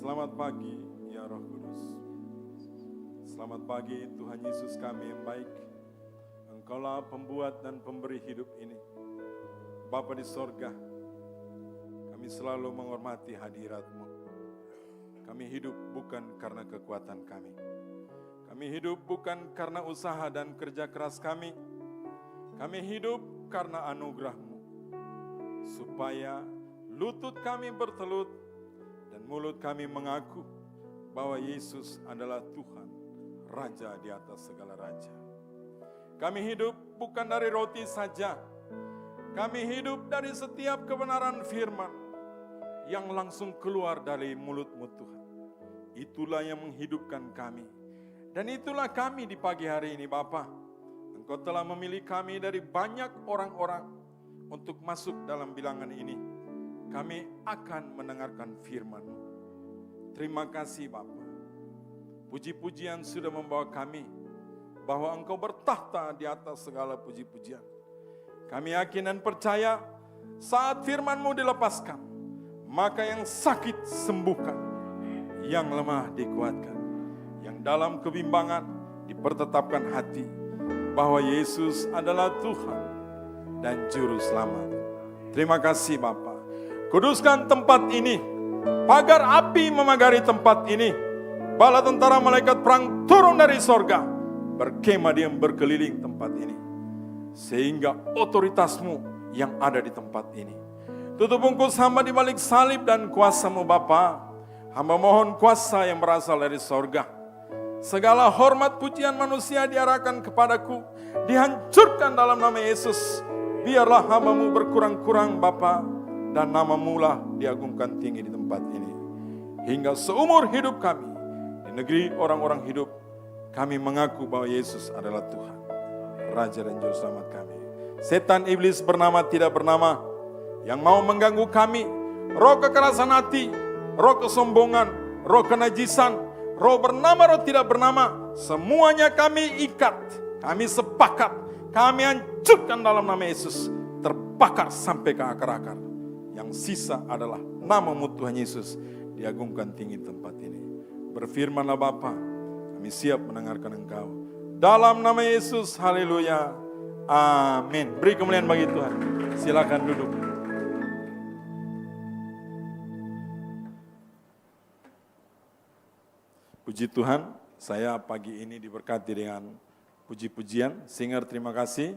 Selamat pagi, ya Roh Kudus. Selamat pagi Tuhan Yesus kami yang baik. Engkaulah pembuat dan pemberi hidup ini. Bapa di sorga, kami selalu menghormati hadirat-Mu. Kami hidup bukan karena kekuatan kami. Kami hidup bukan karena usaha dan kerja keras kami. Kami hidup karena anugerah-Mu. Supaya lutut kami bertelut dan mulut kami mengaku bahwa Yesus adalah Tuhan, Raja di atas segala raja. Kami hidup bukan dari roti saja. Kami hidup dari setiap kebenaran firman yang langsung keluar dari mulut-Mu Tuhan. Itulah yang menghidupkan kami. Dan itulah kami di pagi hari ini Bapa. Engkau telah memilih kami dari banyak orang-orang untuk masuk dalam bilangan ini. Kami akan mendengarkan firman-Mu. Terima kasih Bapa. Puji-pujian sudah membawa kami bahwa Engkau bertahta di atas segala puji-pujian. Kami yakin dan percaya saat firman-Mu dilepaskan, maka yang sakit sembuhkan, yang lemah dikuatkan, yang dalam kebimbangan dipertetapkan hati bahwa Yesus adalah Tuhan dan Juru Selamat. Terima kasih Bapa. Kuduskan tempat ini, pagar api memagari tempat ini. Bala tentara malaikat perang turun dari sorga, berkemah diam berkeliling tempat ini. Sehingga otoritas-Mu yang ada di tempat ini. Tutup bungkus hamba di balik salib dan kuasa-Mu Bapa. Hamba mohon kuasa yang berasal dari sorga. Segala hormat pujian manusia diarahkan kepadaku, dihancurkan dalam nama Yesus. Biarlah hamba-Mu berkurang-kurang Bapa, dan nama-Mu lah diagungkan tinggi di tempat ini. Hingga seumur hidup kami, di negeri orang-orang hidup, kami mengaku bahwa Yesus adalah Tuhan, Raja dan Juru Selamat kami. Setan iblis bernama tidak bernama, yang mau mengganggu kami, roh kekerasan hati, roh kesombongan, roh kenajisan, roh bernama, roh tidak bernama, semuanya kami ikat, kami sepakat, kami hancurkan dalam nama Yesus, terbakar sampai ke akar-akar. Yang sisa adalah nama-Mu Tuhan Yesus, diagungkan tinggi tempat ini. Berfirmanlah Bapa, kami siap mendengarkan Engkau. Dalam nama Yesus, haleluya, amin. Beri kemuliaan bagi Tuhan. Silakan duduk. Puji Tuhan, saya pagi ini diberkati dengan puji-pujian. Singer terima kasih,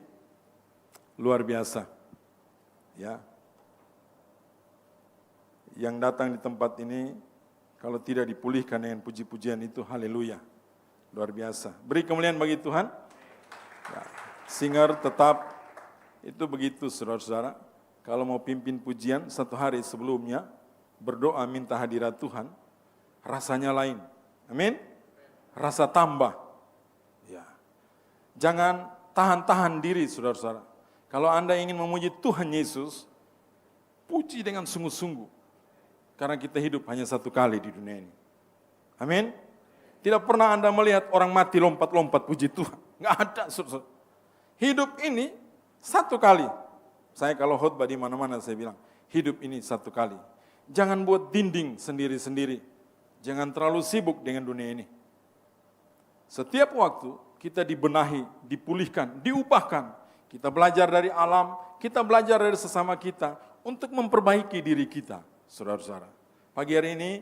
luar biasa. Ya, yang datang di tempat ini, kalau tidak dipulihkan dengan puji-pujian itu, haleluya, luar biasa. Beri kemuliaan bagi Tuhan. Ya, singer tetap itu begitu saudara-saudara. Kalau mau pimpin pujian, satu hari sebelumnya berdoa minta hadirat Tuhan, rasanya lain. Amin. Rasa tambah. Ya. Jangan tahan-tahan diri saudara-saudara. Kalau Anda ingin memuji Tuhan Yesus, puji dengan sungguh-sungguh. Karena kita hidup hanya satu kali di dunia ini. Amin. Tidak pernah Anda melihat orang mati lompat-lompat puji Tuhan. Nggak ada. Saudara. Hidup ini satu kali. Saya kalau khotbah di mana-mana saya bilang, hidup ini satu kali. Jangan buat dinding sendiri-sendiri. Jangan terlalu sibuk dengan dunia ini. Setiap waktu kita dibenahi, dipulihkan, diubahkan. Kita belajar dari alam, kita belajar dari sesama kita untuk memperbaiki diri kita. Saudara-saudara, pagi hari ini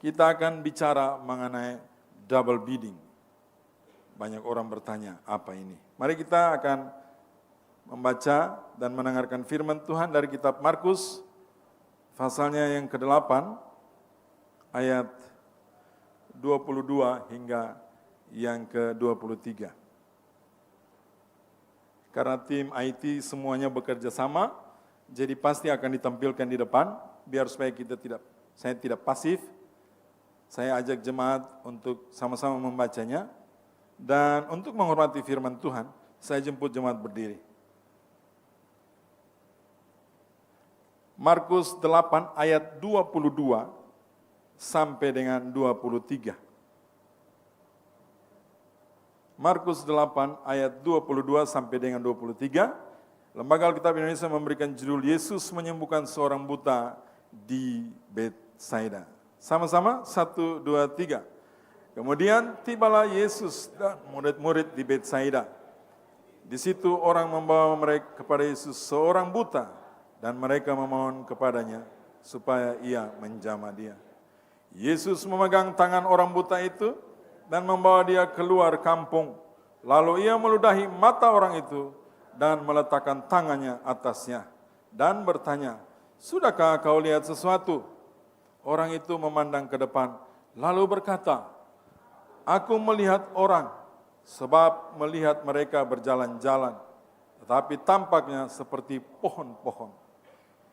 kita akan bicara mengenai double bidding. Banyak orang bertanya, apa ini? Mari kita akan membaca dan mendengarkan firman Tuhan dari kitab Markus, pasalnya yang ke-8, ayat 22 hingga yang ke-23. Karena tim IT semuanya bekerja sama, jadi pasti akan ditampilkan di depan. Biar supaya saya tidak pasif, saya ajak jemaat untuk sama-sama membacanya. Dan untuk menghormati firman Tuhan, saya jemput jemaat berdiri. Markus 8 ayat 22 sampai dengan 23. Markus 8 ayat 22 sampai dengan 23. Lembaga Alkitab Indonesia memberikan judul Yesus menyembuhkan seorang buta di Betsaida. Sama-sama, 1, 2, 3. Kemudian tibalah Yesus dan murid-murid di Betsaida. Di situ orang membawa mereka kepada Yesus seorang buta, dan mereka memohon kepadanya supaya ia menjamah dia. Yesus memegang tangan orang buta itu dan membawa dia keluar kampung. Lalu ia meludahi mata orang itu dan meletakkan tangannya atasnya dan bertanya, "Sudahkah kau lihat sesuatu?" Orang itu memandang ke depan, lalu berkata, "Aku melihat orang, sebab melihat mereka berjalan-jalan, tetapi tampaknya seperti pohon-pohon."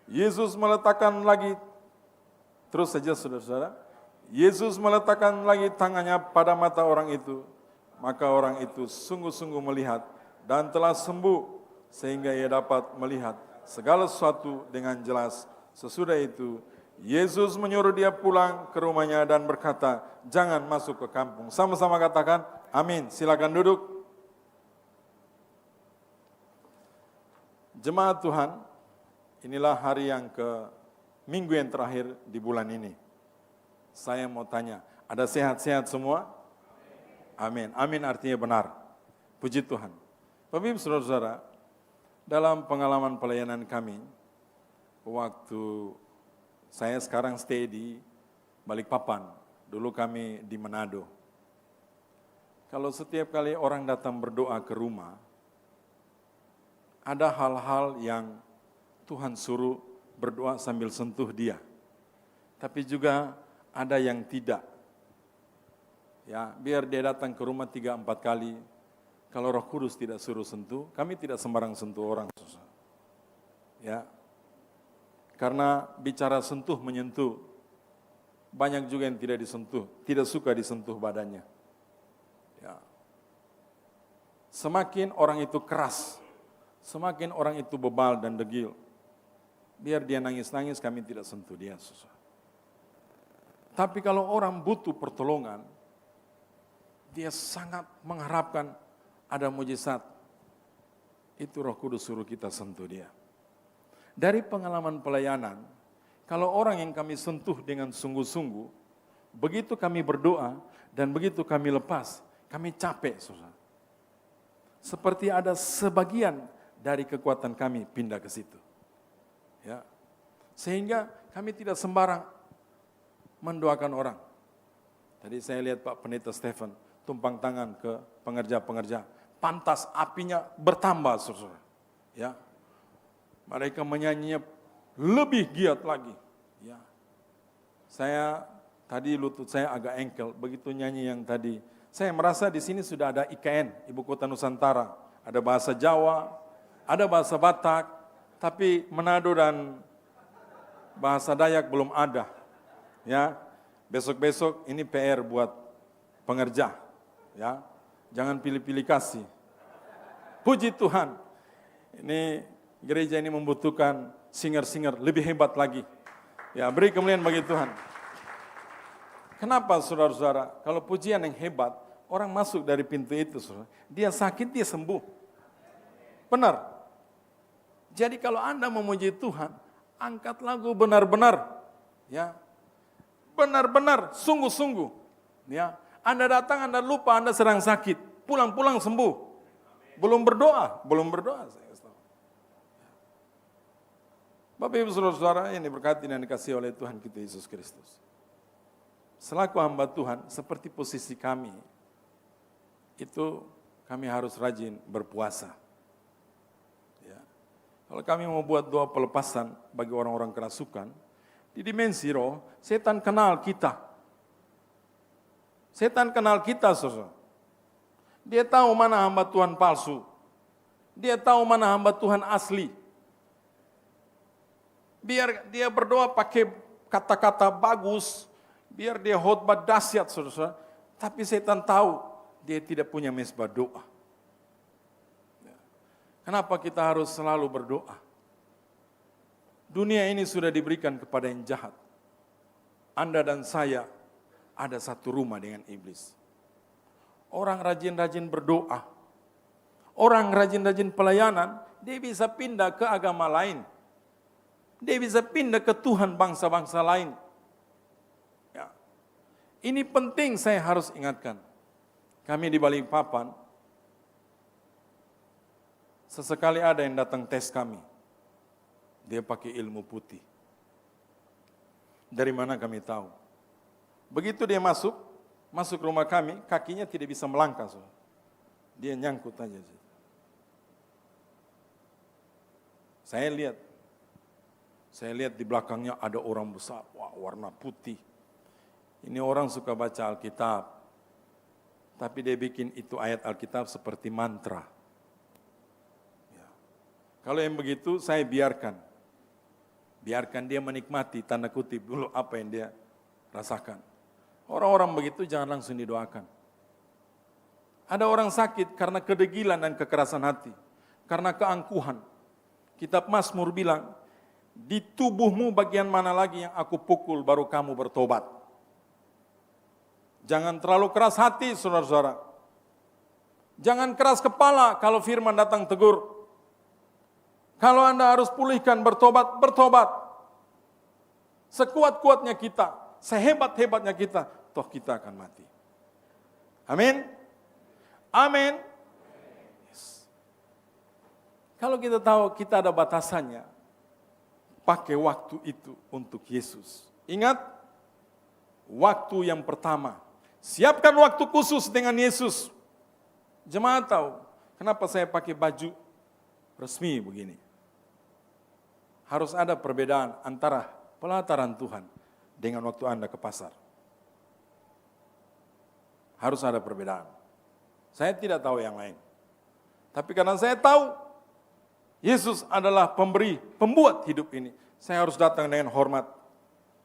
Yesus meletakkan lagi, terus saja saudara-saudara, Yesus meletakkan lagi tangannya pada mata orang itu, maka orang itu sungguh-sungguh melihat dan telah sembuh, sehingga ia dapat melihat segala sesuatu dengan jelas. Sesudah itu, Yesus menyuruh dia pulang ke rumahnya dan berkata, "Jangan masuk ke kampung." Sama-sama katakan, amin. Silakan duduk. Jemaat Tuhan, inilah hari yang minggu yang terakhir di bulan ini. Saya mau tanya, ada sehat-sehat semua? Amin. Amin artinya benar. Puji Tuhan. Bapak Ibu Saudara-saudara, dalam pengalaman pelayanan kami, waktu saya sekarang stay di Balikpapan, dulu kami di Manado. Kalau setiap kali orang datang berdoa ke rumah, ada hal-hal yang Tuhan suruh berdoa sambil sentuh dia. Tapi juga ada yang tidak. Ya, biar dia datang ke rumah 3-4 kali. Kalau Roh Kudus tidak suruh sentuh, kami tidak sembarang sentuh orang. Ya. Karena bicara sentuh menyentuh, banyak juga yang tidak disentuh, tidak suka disentuh badannya. Ya. Semakin orang itu keras, semakin orang itu bebal dan degil, biar dia nangis-nangis, kami tidak sentuh dia. Tapi kalau orang butuh pertolongan, dia sangat mengharapkan ada mujizat. Itu Roh Kudus suruh kita sentuh dia. Dari pengalaman pelayanan, kalau orang yang kami sentuh dengan sungguh-sungguh, begitu kami berdoa dan begitu kami lepas, kami capek, saudara. Seperti ada sebagian dari kekuatan kami pindah ke situ. Ya. Sehingga kami tidak sembarang mendoakan orang. Tadi saya lihat Pak Pendeta Stephen tumpang tangan ke pengerja-pengerja, pantas apinya bertambah, saudara. Ya. Mereka menyanyinya lebih giat lagi. Ya. Saya tadi lutut saya agak engkel, begitu nyanyi yang tadi. Saya merasa di sini sudah ada IKN, Ibu Kota Nusantara. Ada bahasa Jawa, ada bahasa Batak, tapi Manado dan bahasa Dayak belum ada. Ya, besok-besok ini PR buat pengerja. Ya, jangan pilih-pilih kasih. Puji Tuhan. Ini gereja ini membutuhkan singer-singer lebih hebat lagi. Ya, beri kemuliaan bagi Tuhan. Kenapa saudara-saudara? Kalau pujian yang hebat, orang masuk dari pintu itu, saudara. Dia sakit, dia sembuh. Benar. Jadi kalau Anda memuji Tuhan, angkat lagu benar-benar. Ya. Benar-benar, sungguh-sungguh. Ya. Anda datang, Anda lupa, Anda sedang sakit. Pulang-pulang sembuh. Belum berdoa. Bapak Ibu Saudara-saudara yang diberkati dan dikasihi oleh Tuhan kita Yesus Kristus. Selaku hamba Tuhan, seperti posisi kami, itu kami harus rajin berpuasa. Ya. Kalau kami mau buat doa pelepasan bagi orang-orang kerasukan, di dimensi roh, setan kenal kita. Setan kenal kita, saudara. Dia tahu mana hamba Tuhan palsu. Dia tahu mana hamba Tuhan asli. Biar dia berdoa pakai kata-kata bagus, biar dia khotbah dahsyat, saudara. Tapi setan tahu dia tidak punya mezbah doa. Kenapa kita harus selalu berdoa? Dunia ini sudah diberikan kepada yang jahat. Anda dan saya ada satu rumah dengan iblis. Orang rajin-rajin berdoa, orang rajin-rajin pelayanan, dia bisa pindah ke agama lain. Dia bisa pindah ke Tuhan bangsa-bangsa lain. Ya. Ini penting saya harus ingatkan. Kami di Balikpapan, sesekali ada yang datang tes kami. Dia pakai ilmu putih. Dari mana kami tahu? Begitu dia masuk rumah kami, kakinya tidak bisa melangkah. Dia nyangkut aja. Saya lihat di belakangnya ada orang besar, wah, warna putih. Ini orang suka baca Alkitab, tapi dia bikin itu ayat Alkitab seperti mantra. Ya. Kalau yang begitu saya biarkan dia menikmati tanda kutip dulu apa yang dia rasakan. Orang-orang begitu jangan langsung didoakan. Ada orang sakit karena kedegilan dan kekerasan hati, karena keangkuhan. Kitab Mazmur bilang, di tubuhmu bagian mana lagi yang aku pukul baru kamu bertobat. Jangan terlalu keras hati, saudara-saudara. Jangan keras kepala kalau firman datang tegur. Kalau Anda harus pulihkan, bertobat. Sekuat-kuatnya kita, sehebat-hebatnya kita, toh kita akan mati. Amin. Amin. Yes. Kalau kita tahu kita ada batasannya, pakai waktu itu untuk Yesus. Ingat, waktu yang pertama, siapkan waktu khusus dengan Yesus. Jemaat tahu, kenapa saya pakai baju resmi begini? Harus ada perbedaan antara pelataran Tuhan dengan waktu Anda ke pasar. Harus ada perbedaan. Saya tidak tahu yang lain. Tapi karena saya tahu Yesus adalah pembuat hidup ini, saya harus datang dengan hormat,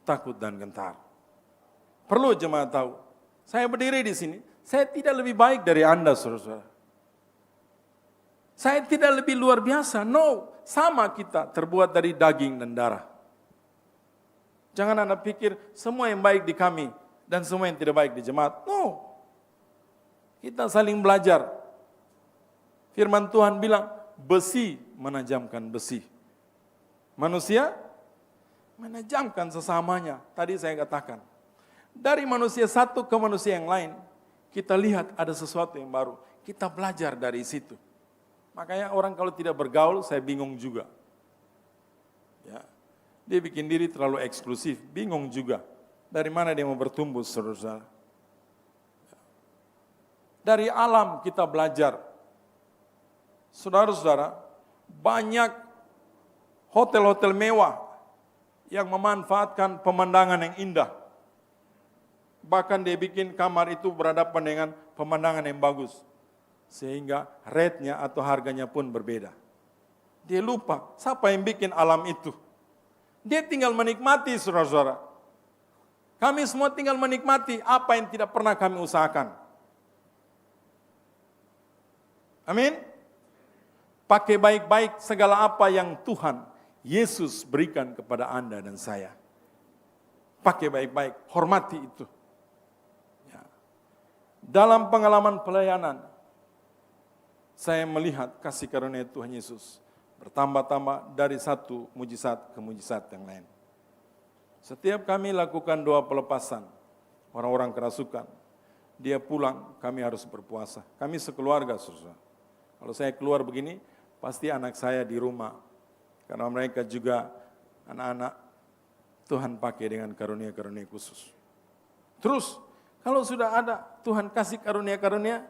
takut dan gentar. Perlu jemaat tahu, saya berdiri di sini, saya tidak lebih baik dari Anda, saudara-saudara. Saya tidak lebih luar biasa, no. Sama kita terbuat dari daging dan darah. Jangan Anda pikir semua yang baik di kami dan semua yang tidak baik di jemaat. No. Kita saling belajar. Firman Tuhan bilang, besi menajamkan besi. Manusia menajamkan sesamanya. Tadi saya katakan, dari manusia satu ke manusia yang lain, kita lihat ada sesuatu yang baru. Kita belajar dari situ. Makanya orang kalau tidak bergaul, saya bingung juga. Ya, dia bikin diri terlalu eksklusif, bingung juga. Dari mana dia mau bertumbuh, saudara-saudara? Dari alam kita belajar. Saudara-saudara, banyak hotel-hotel mewah yang memanfaatkan pemandangan yang indah. Bahkan dia bikin kamar itu berhadapan dengan pemandangan yang bagus. Sehingga rate-nya atau harganya pun berbeda. Dia lupa siapa yang bikin alam itu. Dia tinggal menikmati, saudara-saudara. Kami semua tinggal menikmati apa yang tidak pernah kami usahakan. Amin. Pakai baik-baik segala apa yang Tuhan Yesus berikan kepada Anda dan saya. Pakai baik-baik, hormati itu. Ya. Dalam pengalaman pelayanan, saya melihat kasih karunia Tuhan Yesus bertambah-tambah dari satu mujizat ke mujizat yang lain. Setiap kami lakukan doa pelepasan, orang-orang kerasukan, dia pulang, kami harus berpuasa. Kami sekeluarga, saudara. Kalau saya keluar begini, pasti anak saya di rumah. Karena mereka juga anak-anak Tuhan pakai dengan karunia-karunia khusus. Terus, kalau sudah ada Tuhan kasih karunia-karunia,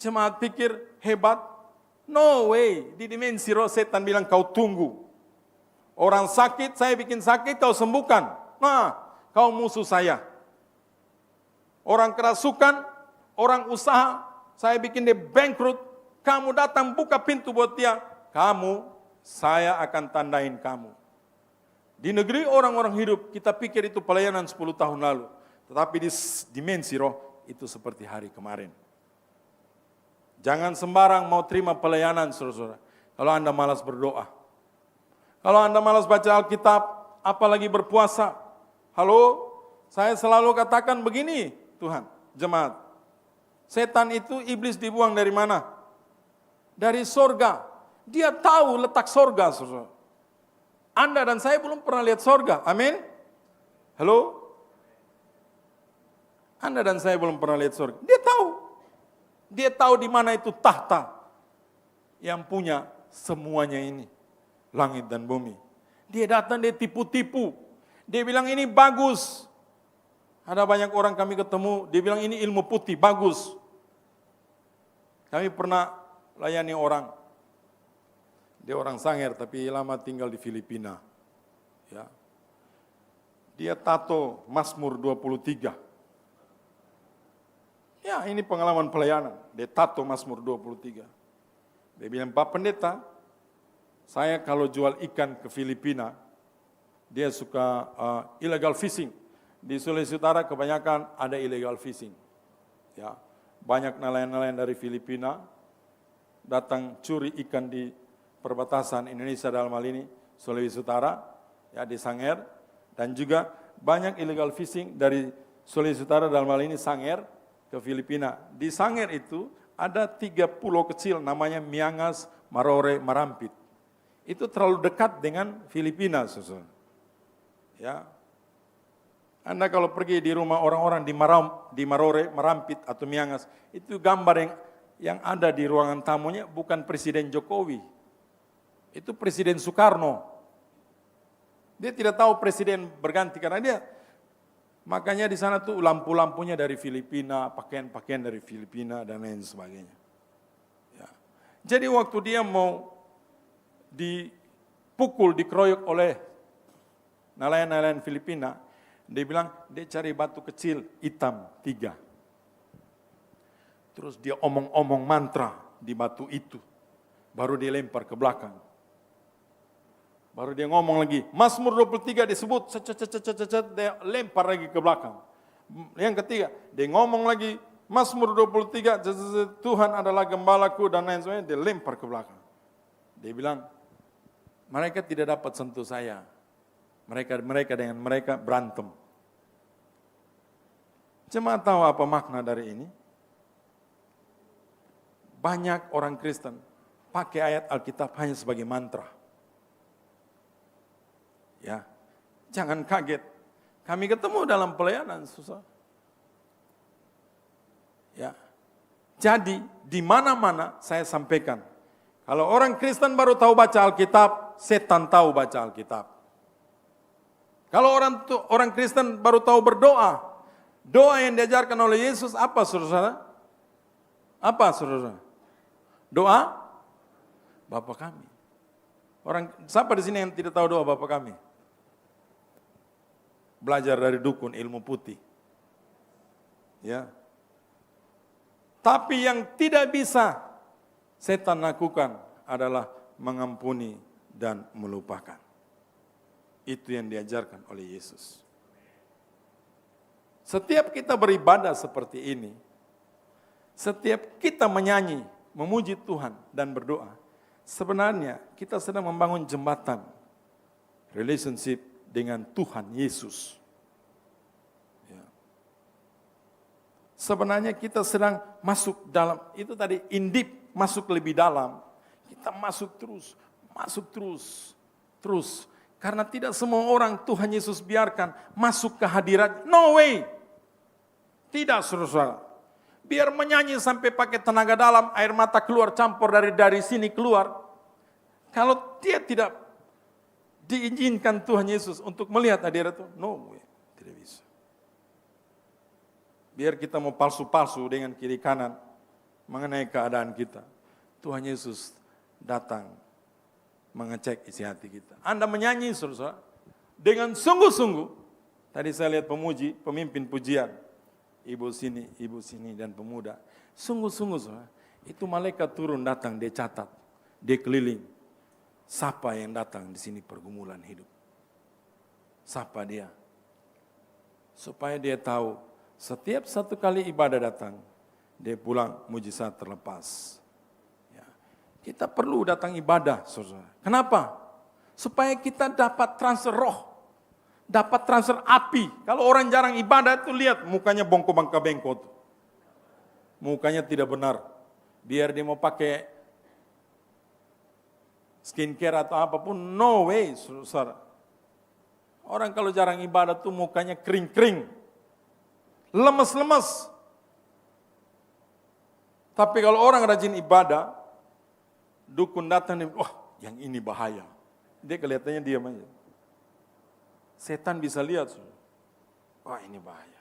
jemaat pikir hebat? No way, di dimensi roh setan bilang kau tunggu. Orang sakit, saya bikin sakit, kau sembuhkan. Nah, kau musuh saya. Orang kerasukan, orang usaha, saya bikin dia bangkrut. Kamu datang buka pintu buat dia. Kamu, saya akan tandain kamu. Di negeri orang-orang hidup, kita pikir itu pelayanan 10 tahun lalu. Tetapi di dimensi roh, itu seperti hari kemarin. Jangan sembarang mau terima pelayanan, saudara-saudara. Kalau Anda malas berdoa. Kalau Anda malas baca Alkitab, apalagi berpuasa. Halo, saya selalu katakan begini, Tuhan, jemaat. Setan itu, iblis dibuang dari mana? Dari sorga. Dia tahu letak sorga, saudara. Anda dan saya belum pernah lihat sorga, amin? Halo? Anda dan saya belum pernah lihat surga. Dia tahu. Dia tahu di mana itu tahta yang punya semuanya ini. Langit dan bumi. Dia datang, dia tipu-tipu. Dia bilang ini bagus. Ada banyak orang kami ketemu, dia bilang ini ilmu putih, bagus. Kami pernah layani orang. Dia orang Sangher tapi lama tinggal di Filipina. Ya. Dia tato Mazmur 23. Ya, ini pengalaman pelayanan. Dia tato Mazmur 23. Dia bilang, Pak Pendeta, saya kalau jual ikan ke Filipina, dia suka illegal fishing. Di Sulawesi Utara kebanyakan ada illegal fishing. Ya, banyak nelayan-nelayan dari Filipina datang curi ikan di perbatasan Indonesia dalam hal ini Sulawesi Utara, ya di Sangher, dan juga banyak illegal fishing dari Sulawesi Utara dalam hal ini Sangher ke Filipina. Di Sangher itu ada 3 pulau kecil namanya Miangas, Marore, Marampit. Itu terlalu dekat dengan Filipina, saudara. Ya. Anda kalau pergi di rumah orang-orang di Marore, Marampit atau Miangas, itu gambar yang ada di ruangan tamunya bukan Presiden Jokowi. Itu Presiden Soekarno. Dia tidak tahu presiden berganti karena dia, makanya di sana tuh lampu-lampunya dari Filipina, pakaian-pakaian dari Filipina dan lain sebagainya. Ya. Jadi waktu dia mau dipukul, dikeroyok oleh nelayan-nelayan Filipina, dia bilang, dia cari batu kecil, hitam, 3. Terus dia omong-omong mantra di batu itu. Baru dia lempar ke belakang. Baru dia ngomong lagi, Mazmur 23 disebut, dia lempar lagi ke belakang. Yang ketiga, dia ngomong lagi, Mazmur 23, Tuhan adalah gembalaku dan lain sebagainya, dia lempar ke belakang. Dia bilang, mereka tidak dapat sentuh saya. Mereka dengan mereka berantem. Jemaat tahu apa makna dari ini? Banyak orang Kristen pakai ayat Alkitab hanya sebagai mantra. Ya, jangan kaget. Kami ketemu dalam pelayanan susah. Ya, jadi di mana-mana saya sampaikan, kalau orang Kristen baru tahu baca Alkitab, setan tahu baca Alkitab. Kalau orang Kristen baru tahu berdoa, doa yang diajarkan oleh Yesus apa, saudara? Apa, saudara? Doa Bapa kami. Siapa di sini yang tidak tahu doa Bapa kami? Belajar dari dukun ilmu putih. Ya. Tapi yang tidak bisa setan lakukan adalah mengampuni dan melupakan. Itu yang diajarkan oleh Yesus. Setiap kita beribadah seperti ini, setiap kita menyanyi, memuji Tuhan dan berdoa, sebenarnya kita sedang membangun jembatan relationship dengan Tuhan Yesus. Ya. Sebenarnya kita sedang masuk dalam, itu tadi indip, masuk lebih dalam. Kita masuk terus. Karena tidak semua orang Tuhan Yesus biarkan masuk ke hadirat. No way. Tidak, saudara. Biar menyanyi sampai pakai tenaga dalam, air mata keluar campur dari sini keluar. Kalau dia tidak diizinkan Tuhan Yesus untuk melihat hadirat itu, no way. Tidak bisa. Biar kita mau palsu-palsu dengan kiri kanan mengenai keadaan kita. Tuhan Yesus datang mengecek isi hati kita. Anda menyanyi, saudara, dengan sungguh-sungguh. Tadi saya lihat pemimpin pujian. Ibu sini, dan pemuda. Sungguh-sungguh, saudara. Itu malaikat turun datang, dia catat. Dia keliling. Siapa yang datang di sini pergumulan hidup? Siapa dia? Supaya dia tahu, setiap satu kali ibadah datang, dia pulang mujizat terlepas. Kita perlu datang ibadah, saudara. Kenapa? Supaya kita dapat transfer roh, dapat transfer api. Kalau orang jarang ibadah itu lihat mukanya bongko-bangka-bengko. Mukanya tidak benar. Biar dia mau pakai skincare atau apapun, no way, saudara. Orang kalau jarang ibadah tuh mukanya kering-kering. lemes-lemes. Tapi kalau orang rajin ibadah, dukun datang, wah yang ini bahaya. Dia kelihatannya diam aja. Setan bisa lihat, wah ini bahaya.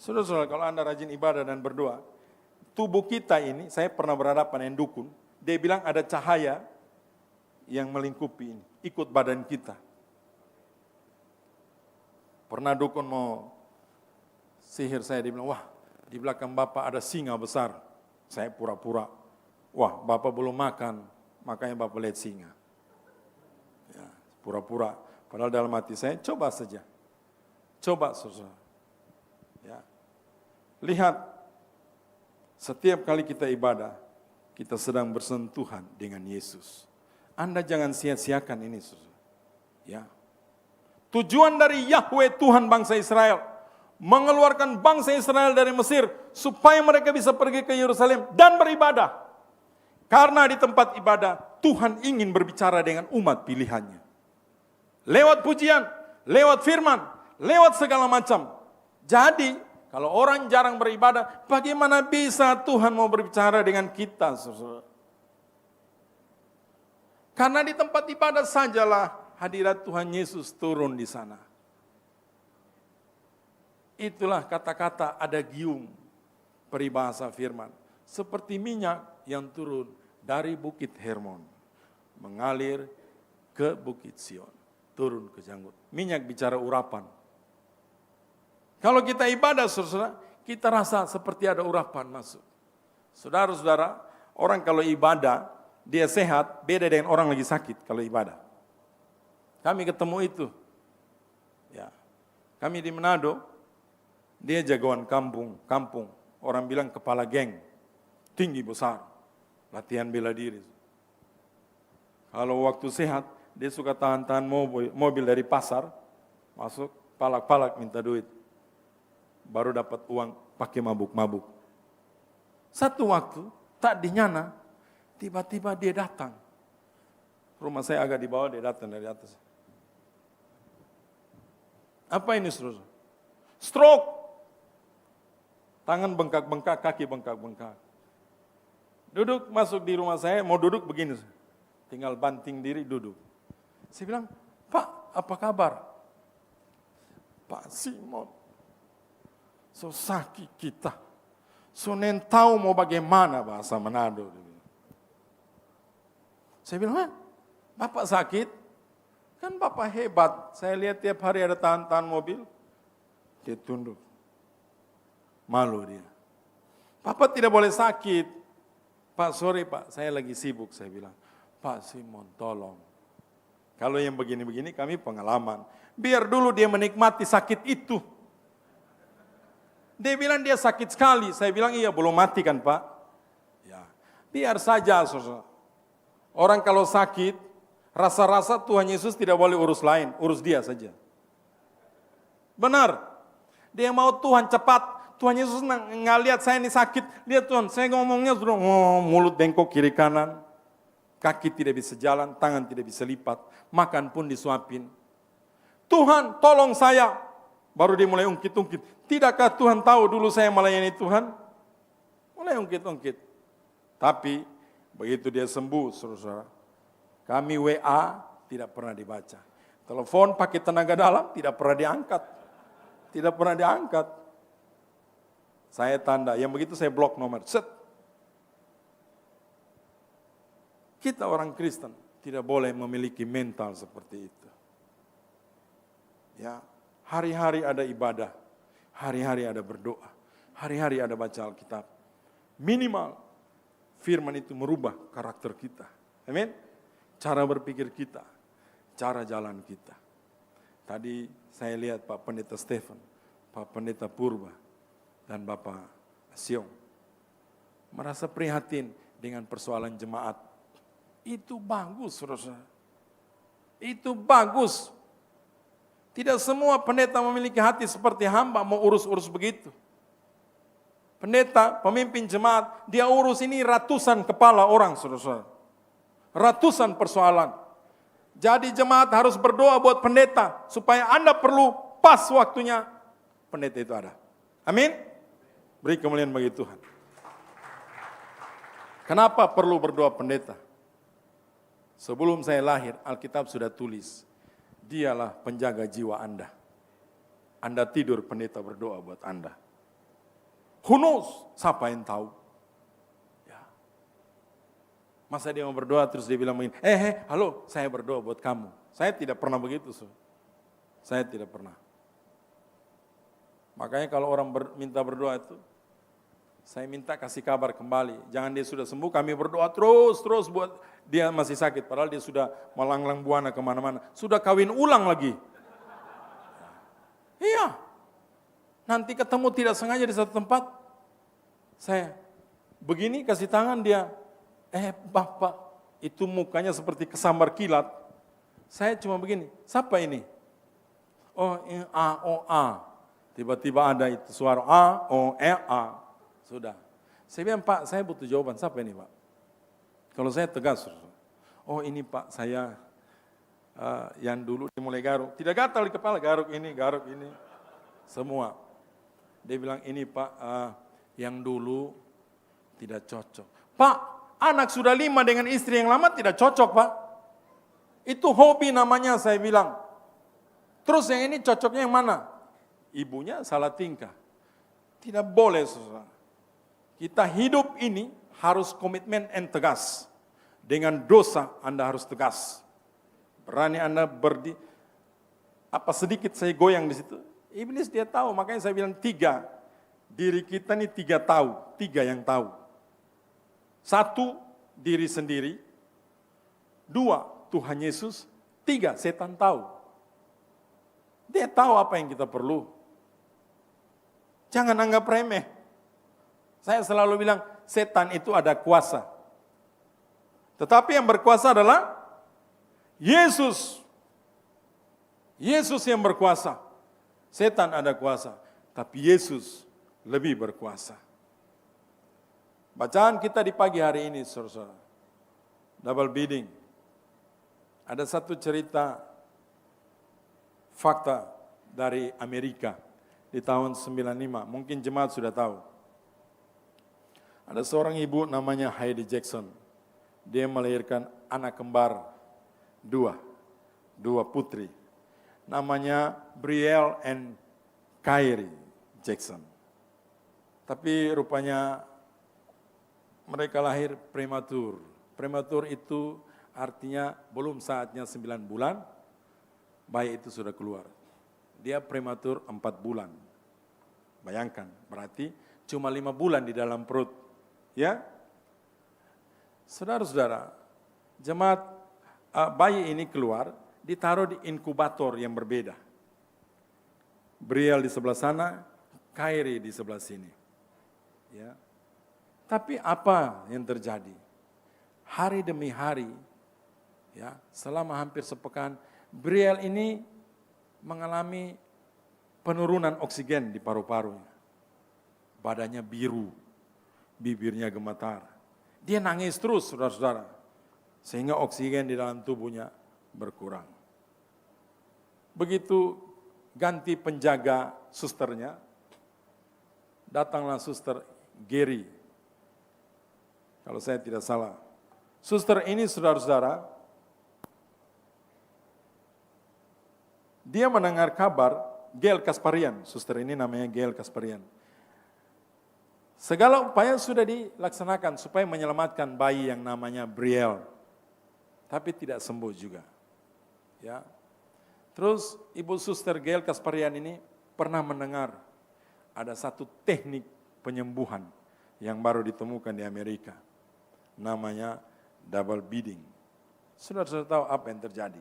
Saudara-saudara, kalau Anda rajin ibadah dan berdoa, tubuh kita ini, saya pernah berhadapan dengan dukun, dia bilang ada cahaya yang melingkupi ini, ikut badan kita. Pernah dukun mau sihir saya, dia bilang, wah di belakang Bapak ada singa besar. Saya pura-pura, wah Bapak belum makan, makanya Bapak lihat singa. Ya, pura-pura, padahal dalam hati saya, coba saja. Coba saudara. Ya. Lihat, setiap kali kita ibadah, kita sedang bersentuhan dengan Yesus. Anda jangan sia-siakan ini saudara. Ya. Tujuan dari Yahweh Tuhan bangsa Israel, mengeluarkan bangsa Israel dari Mesir, supaya mereka bisa pergi ke Yerusalem dan beribadah. Karena di tempat ibadah, Tuhan ingin berbicara dengan umat pilihannya. Lewat pujian, lewat firman, lewat segala macam. Jadi, kalau orang jarang beribadah, bagaimana bisa Tuhan mau berbicara dengan kita? Saudara? Karena di tempat ibadah sajalah hadirat Tuhan Yesus turun di sana. Itulah kata-kata ada giung peribahasa firman. Seperti minyak yang turun dari Bukit Hermon, mengalir ke Bukit Sion, turun ke janggut. Minyak bicara urapan. Kalau kita ibadah, saudara, kita rasa seperti ada urapan masuk. Saudara-saudara, orang kalau ibadah, dia sehat, beda dengan orang lagi sakit kalau ibadah. Kami ketemu itu. Ya. Kami di Manado, dia jagoan kampung. Orang bilang kepala geng, tinggi besar, latihan bela diri. Kalau waktu sehat, dia suka tahan-tahan mobil dari pasar, masuk, palak-palak minta duit. Baru dapat uang pakai mabuk-mabuk. Satu waktu, tak dinyana, tiba-tiba dia datang. Rumah saya agak di bawah, dia datang dari atas. Apa ini saudara? Stroke. Tangan bengkak-bengkak, kaki bengkak-bengkak. Duduk masuk di rumah saya, mau duduk begini. Tinggal banting diri, duduk. Saya bilang, Pak, apa kabar? Pak Simon, so sakit kita. So nen tahu mau bagaimana bahasa Manado. Saya bilang, Bapak sakit? Kan Bapak hebat, saya lihat tiap hari ada tahan-tahan mobil. Dia tunduk. Malu dia. Bapak tidak boleh sakit. Pak, sorry Pak, saya lagi sibuk, saya bilang. Pak Simon, tolong. Kalau yang begini-begini kami pengalaman. Biar dulu dia menikmati sakit itu. Dia bilang dia sakit sekali. Saya bilang iya, belum mati kan Pak? Ya, biar saja saudara. Orang kalau sakit, rasa-rasa Tuhan Yesus tidak boleh urus lain, urus dia saja. Benar. Dia mau Tuhan cepat. Tuhan Yesus nggak lihat saya ini sakit. Lihat Tuhan, saya ngomongnya sudah mulut bengkok kiri kanan. Kaki tidak bisa jalan, tangan tidak bisa lipat. Makan pun disuapin. Tuhan, tolong saya. Baru dia mulai ungkit-ungkit. Tidakkah Tuhan tahu dulu saya melayani Tuhan? Mulai ungkit-ungkit. Tapi begitu dia sembuh, saudara, kami WA tidak pernah dibaca. Telepon pakai tenaga dalam tidak pernah diangkat. Tidak pernah diangkat. Saya tanda, yang begitu saya blok nomor. Set. Kita orang Kristen tidak boleh memiliki mental seperti itu. Ya, hari-hari ada ibadah, hari-hari ada berdoa, hari-hari ada baca Alkitab. Minimal firman itu merubah karakter kita. Amin. Cara berpikir kita, cara jalan kita. Tadi saya lihat Pak Pendeta Stephen, Pak Pendeta Purba, dan Bapak Siong merasa prihatin dengan persoalan jemaat. Itu bagus, saudara. Itu bagus. Tidak semua pendeta memiliki hati seperti hamba mau urus-urus begitu. Pendeta, pemimpin jemaat, dia urus ini ratusan kepala orang, saudara. Ratusan persoalan. Jadi jemaat harus berdoa buat pendeta supaya Anda perlu pas waktunya pendeta itu ada. Amin. Beri kemuliaan bagi Tuhan. Kenapa perlu berdoa pendeta? Sebelum saya lahir, Alkitab sudah tulis, dialah penjaga jiwa Anda. Anda tidur, pendeta berdoa buat Anda. Who knows? Siapa yang tahu? Ya. Masa dia mau berdoa terus dia bilang begini, halo, saya berdoa buat kamu. Saya tidak pernah begitu. Saya tidak pernah. Makanya kalau orang minta berdoa itu, saya minta kasih kabar kembali. Jangan dia sudah sembuh, kami berdoa terus buat dia masih sakit. Padahal dia sudah melanglang buana kemana-mana. Sudah kawin ulang lagi. Iya. Nanti ketemu tidak sengaja di satu tempat. Saya begini kasih tangan dia. Bapak, itu mukanya seperti kesambar kilat. Saya cuma begini, siapa ini? Oh, ini A. Tiba-tiba ada itu suara A. Sudah. Saya bilang, Pak, saya butuh jawaban. Siapa ini, Pak? Kalau saya tegas. Oh, ini Pak, saya yang dulu dimulai garuk. Tidak gatal di kepala, garuk ini. Semua. Dia bilang, ini Pak, yang dulu tidak cocok. Pak, anak sudah 5 dengan istri yang lama tidak cocok, Pak. Itu hobi namanya, saya bilang. Terus yang ini cocoknya yang mana? Ibunya salah tingkah. Tidak boleh, saudara. Kita hidup ini harus komitmen and tegas. Dengan dosa Anda harus tegas. Berani Anda apa sedikit saya goyang di situ. Iblis dia tahu, makanya saya bilang 3. Diri kita ini 3 tahu, 3 yang tahu. 1, diri sendiri. 2, Tuhan Yesus. 3, setan tahu. Dia tahu apa yang kita perlu. Jangan anggap remeh. Saya selalu bilang, setan itu ada kuasa. Tetapi yang berkuasa adalah Yesus. Yesus yang berkuasa. Setan ada kuasa, tapi Yesus lebih berkuasa. Bacaan kita di pagi hari ini, saudara, double bidding. Ada satu cerita fakta dari Amerika di tahun 95, mungkin jemaat sudah tahu. Ada seorang ibu namanya Heidi Jackson. Dia melahirkan anak kembar 2 putri. Namanya Brielle and Kyrie Jackson. Tapi rupanya mereka lahir prematur. Prematur itu artinya belum saatnya 9 bulan, bayi itu sudah keluar. Dia prematur 4 bulan. Bayangkan, berarti cuma 5 bulan di dalam perut. Ya, saudara-saudara, jemaat bayi ini keluar, ditaruh di inkubator yang berbeda. Brielle di sebelah sana, Kyrie di sebelah sini. Ya. Tapi apa yang terjadi? Hari demi hari, ya, selama hampir sepekan, Brielle ini mengalami penurunan oksigen di paru-parunya. Badannya biru, bibirnya gemetar. Dia nangis terus, saudara-saudara. Sehingga oksigen di dalam tubuhnya berkurang. Begitu ganti penjaga susternya, datanglah suster Gary. Kalau saya tidak salah. Suster ini, saudara-saudara, dia mendengar kabar Gail Kasparian. Suster ini namanya Gail Kasparian. Segala upaya sudah dilaksanakan supaya menyelamatkan bayi yang namanya Brielle. Tapi tidak sembuh juga. Ya. Terus Ibu Suster Gail Kasparian ini pernah mendengar ada satu teknik penyembuhan yang baru ditemukan di Amerika. Namanya double bidding. Sudah tahu apa yang terjadi.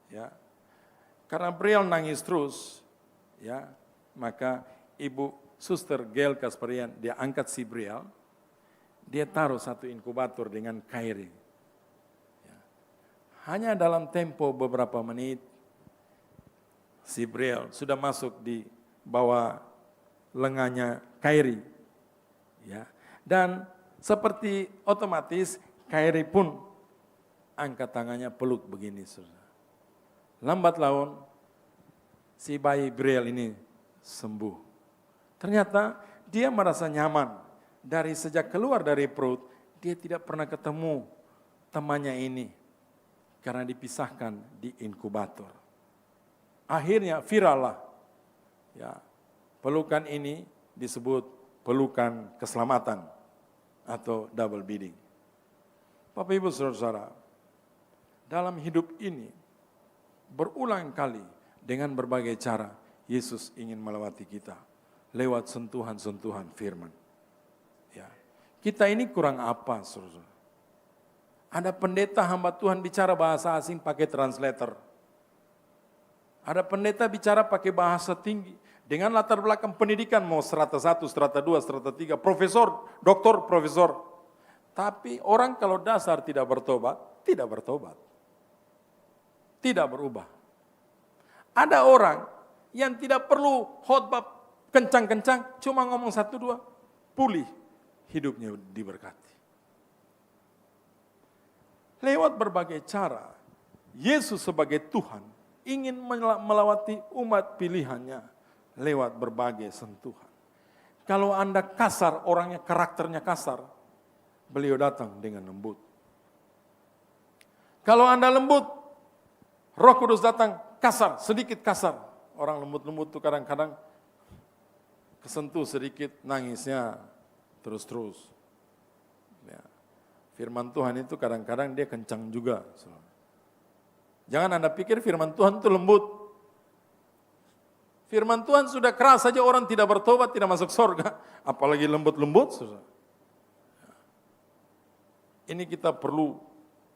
Ya. Karena Brielle nangis terus, ya, maka Ibu Suster Gail Kasparian, dia angkat si Brielle, dia taruh satu inkubator dengan Kyrie. Ya. Hanya dalam tempo beberapa menit, si Brielle sudah masuk di bawah lengannya Kyrie. Ya. Dan seperti otomatis Kyrie pun angkat tangannya peluk begini. Saudara. Lambat laun, si bayi Brielle ini sembuh. Ternyata dia merasa nyaman. Dari sejak keluar dari perut, dia tidak pernah ketemu temannya ini. Karena dipisahkan di inkubator. Akhirnya viral lah. Ya, pelukan ini disebut pelukan keselamatan atau double bidding. Bapak Ibu Saudara-saudara, dalam hidup ini berulang kali dengan berbagai cara Yesus ingin melewati kita lewat sentuhan-sentuhan firman. Ya. Kita ini kurang apa, Saudara? Ada pendeta hamba Tuhan bicara bahasa asing pakai translator. Ada pendeta bicara pakai bahasa tinggi dengan latar belakang pendidikan mau strata 1, strata 2, strata 3, profesor, doktor, profesor. Tapi orang kalau dasar tidak bertobat, tidak bertobat. Tidak berubah. Ada orang yang tidak perlu khotbah kencang-kencang, cuma ngomong 1-2, pulih, hidupnya diberkati. Lewat berbagai cara, Yesus sebagai Tuhan ingin melewati umat pilihannya lewat berbagai sentuhan. Kalau Anda kasar, orangnya karakternya kasar, beliau datang dengan lembut. Kalau Anda lembut, Roh Kudus datang kasar, sedikit kasar. Orang lembut-lembut itu kadang-kadang kesentuh sedikit, nangisnya terus-terus. Ya. Firman Tuhan itu kadang-kadang dia kencang juga. Jangan Anda pikir firman Tuhan itu lembut. Firman Tuhan sudah keras saja orang tidak bertobat, tidak masuk surga. Apalagi lembut-lembut. Ini kita perlu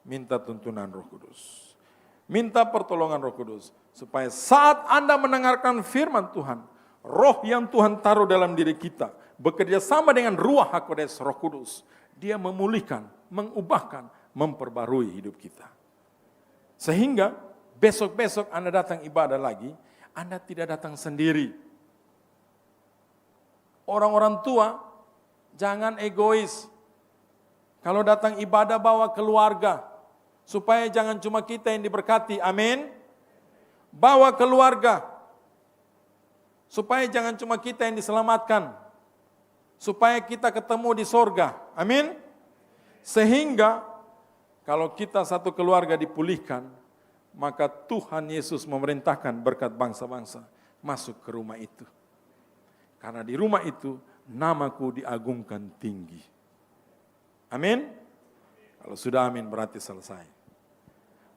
minta tuntunan Roh Kudus. Minta pertolongan Roh Kudus. Supaya saat Anda mendengarkan firman Tuhan, roh yang Tuhan taruh dalam diri kita, bekerja sama dengan Ruach HaKodes, Roh Kudus. Dia memulihkan, mengubahkan, memperbarui hidup kita. Sehingga besok-besok Anda datang ibadah lagi, Anda tidak datang sendiri. Orang-orang tua, jangan egois. Kalau datang ibadah bawa keluarga. Supaya jangan cuma kita yang diberkati, amin. Bawa keluarga. Supaya jangan cuma kita yang diselamatkan. Supaya kita ketemu di sorga, amin. Sehingga kalau kita satu keluarga dipulihkan, maka Tuhan Yesus memerintahkan berkat bangsa-bangsa masuk ke rumah itu. Karena di rumah itu namaku diagungkan tinggi. Amin. Kalau sudah amin berarti selesai.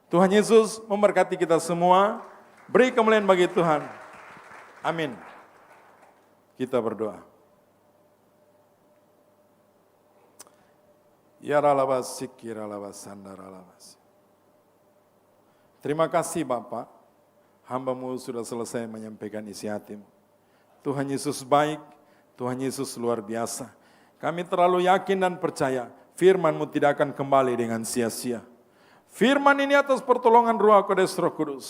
Tuhan Yesus memberkati kita semua. Beri kemuliaan bagi Tuhan. Amin. Kita berdoa. Ya ralabas sikir ralabas sandar ralabas. Terima kasih Bapak. Hamba-Mu sudah selesai menyampaikan isi hati-Mu. Tuhan Yesus baik. Tuhan Yesus luar biasa. Kami terlalu yakin dan percaya firman-Mu tidak akan kembali dengan sia-sia. Firman ini atas pertolongan Ruach HaKodes Roh Kudus.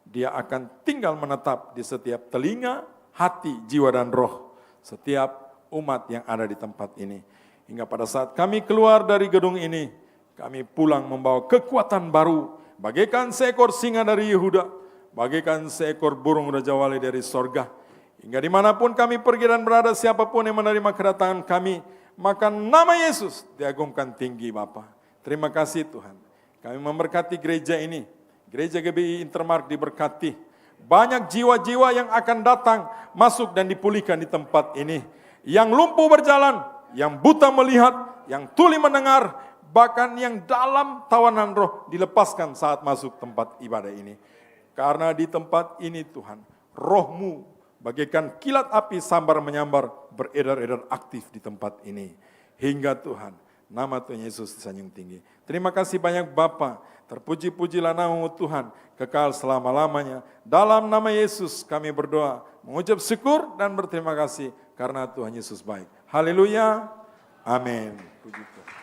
Dia akan tinggal menetap di setiap telinga, hati, jiwa dan roh. Setiap umat yang ada di tempat ini. Hingga pada saat kami keluar dari gedung ini, kami pulang membawa kekuatan baru. Bagaikan seekor singa dari Yehuda, bagaikan seekor burung Raja Wali dari sorga. Hingga dimanapun kami pergi dan berada, siapapun yang menerima kedatangan kami, maka nama Yesus diagungkan tinggi Bapa. Terima kasih Tuhan. Kami memberkati gereja ini. Gereja GBI Intermark diberkati. Banyak jiwa-jiwa yang akan datang, masuk dan dipulihkan di tempat ini. Yang lumpuh berjalan, yang buta melihat, yang tuli mendengar, bahkan yang dalam tawanan roh dilepaskan saat masuk tempat ibadah ini. Karena di tempat ini Tuhan, roh-Mu bagaikan kilat api sambar menyambar, beredar-edar aktif di tempat ini. Hingga Tuhan, nama Tuhan Yesus disanjung tinggi. Terima kasih banyak Bapa. Terpuji-pujilah nama Tuhan, kekal selama-lamanya. Dalam nama Yesus kami berdoa, mengucap syukur dan berterima kasih karena Tuhan Yesus baik. Haleluya. Amin. Puji Tuhan.